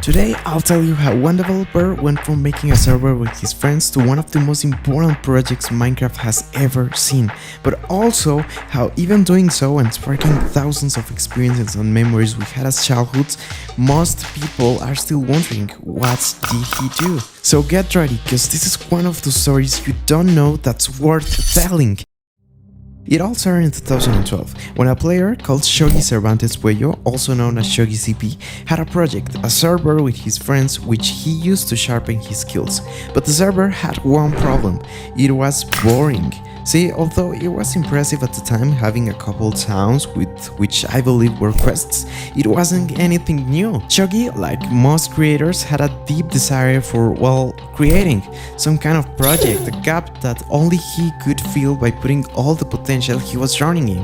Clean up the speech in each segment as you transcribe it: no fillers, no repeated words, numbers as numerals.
Today I'll tell you how one developer went from making a server with his friends to one of the most important projects Minecraft has ever seen, but also how even doing so and sparking thousands of experiences and memories we had as childhoods, most people are still wondering what did he do? So get ready, cause this is one of those stories you don't know that's worth telling. It all started in 2012, when a player called Shogi Cervantes Puello, also known as Shogi CP, had a project, a server with his friends which he used to sharpen his skills. But the server had one problem: it was boring. See, although it was impressive at the time having a couple towns with which I believe were quests, it wasn't anything new. Shogi, like most creators, had a deep desire for, well, creating some kind of project, a gap that only he could fill by putting all the potential he was running in.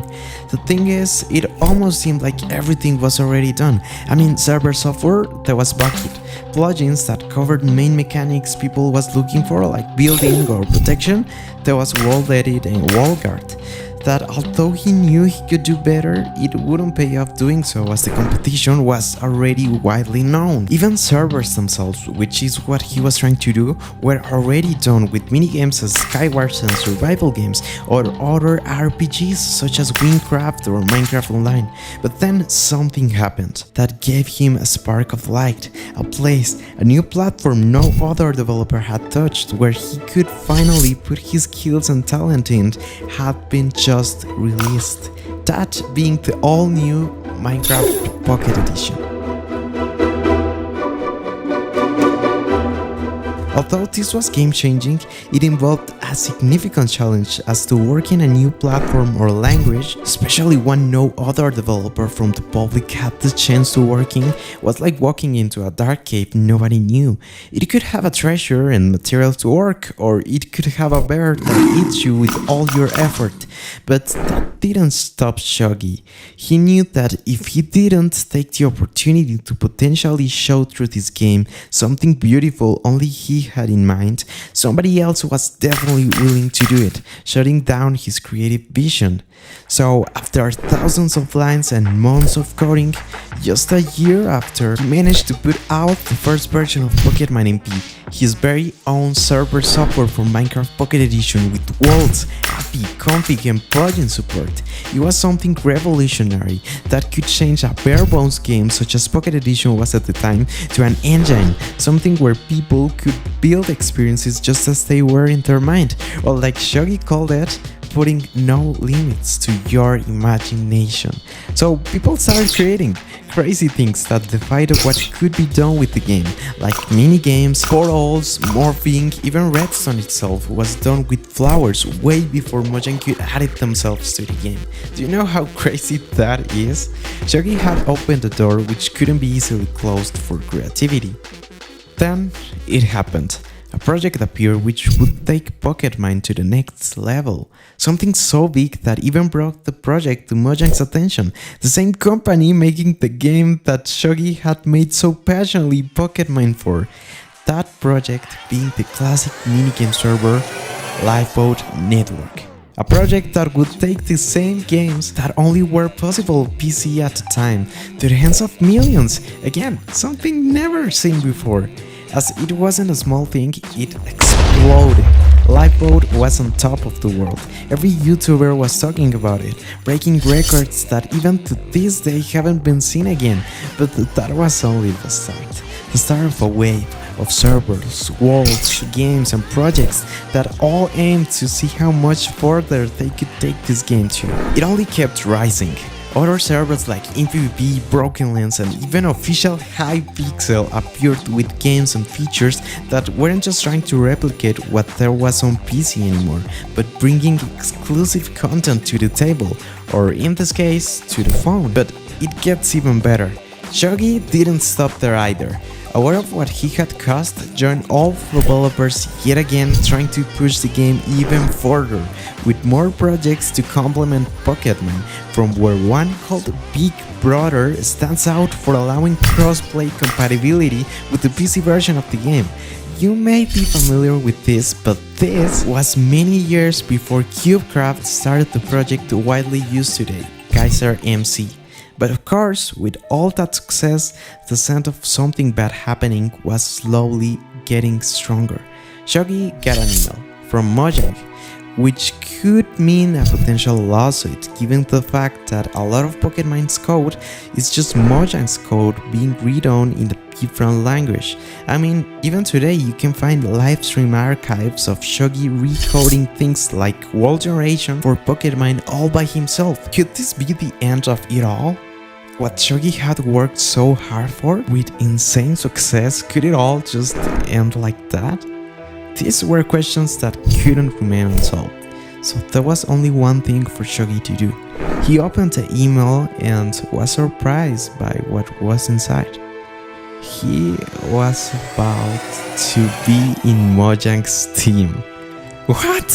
The thing is, it almost seemed like everything was already done. I mean, server software, there was Bucket, plugins that covered main mechanics people was looking for, like building or protection, there was wall edit and wall guard. That although he knew he could do better, it wouldn't pay off doing so as the competition was already widely known. Even servers themselves, which is what he was trying to do, were already done with minigames as Skywars and survival games or other RPGs such as Minecraft or Minecraft Online. But then something happened that gave him a spark of light, a place, a new platform no other developer had touched, where he could finally put his skills and talent in, had been just released, that being the all-new Minecraft Pocket Edition. Although this was game-changing, it involved a significant challenge as to working a new platform or language, especially one no other developer from the public had the chance to work in, was like walking into a dark cave nobody knew. It could have a treasure and material to work, or it could have a bear that eats you with all your effort. But that didn't stop Shogi. He knew that if he didn't take the opportunity to potentially show through this game something beautiful only he had in mind, somebody else was definitely willing to do it, shutting down his creative vision. So after thousands of lines and months of coding, just a year after, he managed to put out the first version of PocketMine-MP, his very own server software for Minecraft Pocket Edition with worlds, API, config and plugin support. It was something revolutionary that could change a bare-bones game such as Pocket Edition was at the time to an engine, something where people could build experiences just as they were in their mind, or like Shogi called it, putting no limits to your imagination. So people started creating crazy things that defied what could be done with the game, like mini-games, portals, morphing, even redstone itself was done with flowers way before Mojang could add it themselves to the game. Do you know how crazy that is? Shogi had opened a door which couldn't be easily closed for creativity. Then it happened. A project appeared which would take PocketMine to the next level. Something so big that even brought the project to Mojang's attention, the same company making the game that Shogi had made so passionately PocketMine for. That project being the classic minigame server Lifeboat Network. A project that would take the same games that only were possible on PC at the time to the hands of millions. Again, something never seen before. As it wasn't a small thing, it exploded. Lifeboat was on top of the world. Every YouTuber was talking about it, breaking records that even to this day haven't been seen again. But that was only the start of a wave of servers, worlds, games and projects that all aimed to see how much further they could take this game to. It only kept rising. Other servers like InPvP, Broken Lens and even official Hypixel appeared with games and features that weren't just trying to replicate what there was on PC anymore, but bringing exclusive content to the table, or in this case, to the phone. But it gets even better. Shogi didn't stop there either. Aware of what he had caused, joined all developers yet again trying to push the game even further, with more projects to complement PocketMine, from where one called Big Brother stands out for allowing cross-play compatibility with the PC version of the game. You may be familiar with this, but this was many years before CubeCraft started the project widely used today, Kaiser MC. But of course, with all that success, the sense of something bad happening was slowly getting stronger. Shogi got an email from Mojang, which could mean a potential lawsuit given the fact that a lot of PocketMine's code is just Mojang's code being redone in a different language. I mean, even today you can find live stream archives of Shogi recoding things like world generation for PocketMine all by himself. Could this be the end of it all? What Shogi had worked so hard for with insane success, could it all just end like that? These were questions that couldn't remain unsolved, so there was only one thing for Shogi to do. He opened the email and was surprised by what was inside. He was about to be in Mojang's team. What?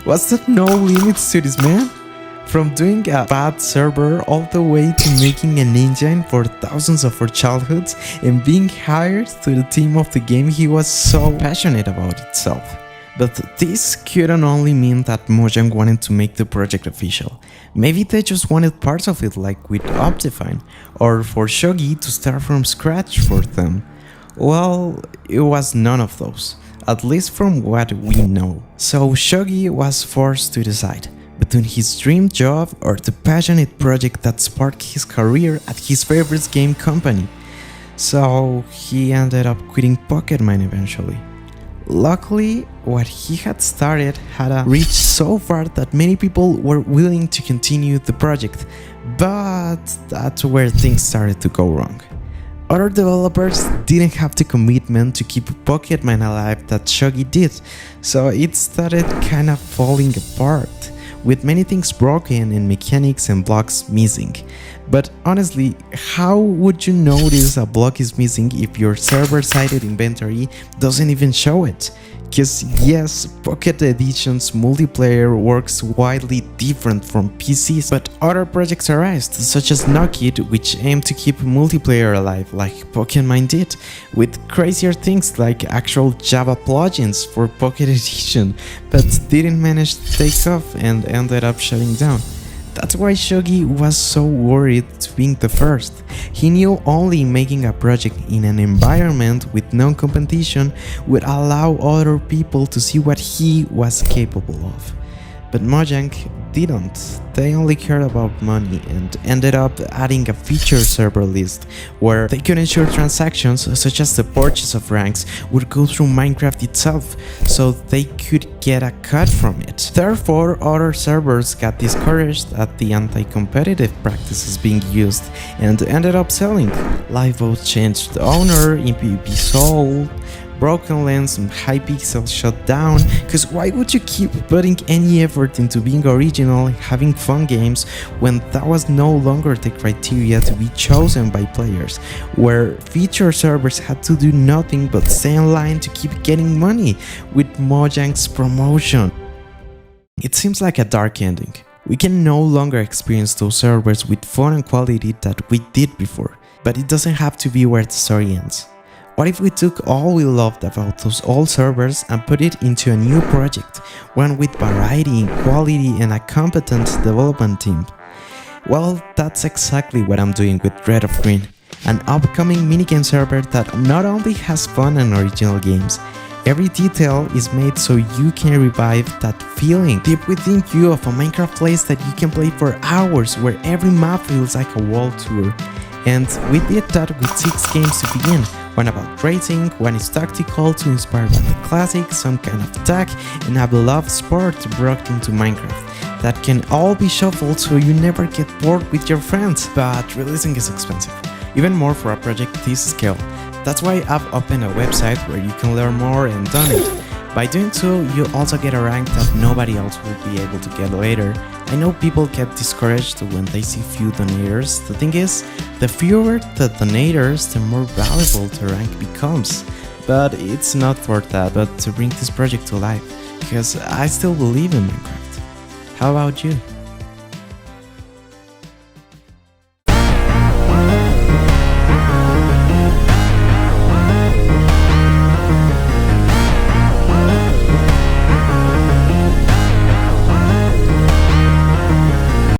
Was there no limits to this man? From doing a bad server all the way to making an engine for thousands of our childhoods and being hired to the team of the game he was so passionate about itself. But this couldn't only mean that Mojang wanted to make the project official. Maybe they just wanted parts of it like with Optifine, or for Shogi to start from scratch for them. Well, it was none of those, at least from what we know. So Shogi was forced to decide between his dream job or the passionate project that sparked his career at his favorite game company. So he ended up quitting PocketMine eventually. Luckily, what he had started had reached so far that many people were willing to continue the project, but that's where things started to go wrong. Other developers didn't have the commitment to keep PocketMine alive that Shogi did, so it started kind of falling apart, with many things broken and mechanics and blocks missing. But honestly, how would you notice a block is missing if your server-side inventory doesn't even show it? Cause yes, Pocket Edition's multiplayer works widely different from PCs, but other projects arise, such as Knockit, which aim to keep multiplayer alive like PocketMine did, with crazier things like actual Java plugins for Pocket Edition, but didn't manage to take off and ended up shutting down. That's why Shogi was so worried being the first. He knew only making a project in an environment with no competition would allow other people to see what he was capable of. But Mojang didn't. They only cared about money and ended up adding a feature server list where they could ensure transactions such as the purchase of ranks would go through Minecraft itself, so they could get a cut from it. Therefore, other servers got discouraged at the anti-competitive practices being used and ended up selling. Lifeboat changed the owner, in PvP sold, Broken Lens and Hypixel shut down, cause why would you keep putting any effort into being original and having fun games when that was no longer the criteria to be chosen by players, where feature servers had to do nothing but stay in line to keep getting money with Mojang's promotion. It seems like a dark ending. We can no longer experience those servers with fun and quality that we did before, but it doesn't have to be where the story ends. What if we took all we loved about those old servers and put it into a new project, one with variety, quality, and a competent development team? Well, that's exactly what I'm doing with Red of Green, an upcoming minigame server that not only has fun and original games, every detail is made so you can revive that feeling deep within you of a Minecraft place that you can play for hours, where every map feels like a world tour. And we did that with 6 games to begin. One about racing, one is tactical to inspire by the classic, some kind of attack, and a beloved sport brought into Minecraft that can all be shuffled so you never get bored with your friends. But releasing is expensive, even more for a project this scale. That's why I've opened a website where you can learn more and donate. By doing so, you also get a rank that nobody else will be able to get later. I know people get discouraged when they see few donators. The thing is, the fewer the donators, the more valuable the rank becomes. But it's not for that, but to bring this project to life, because I still believe in Minecraft. How about you?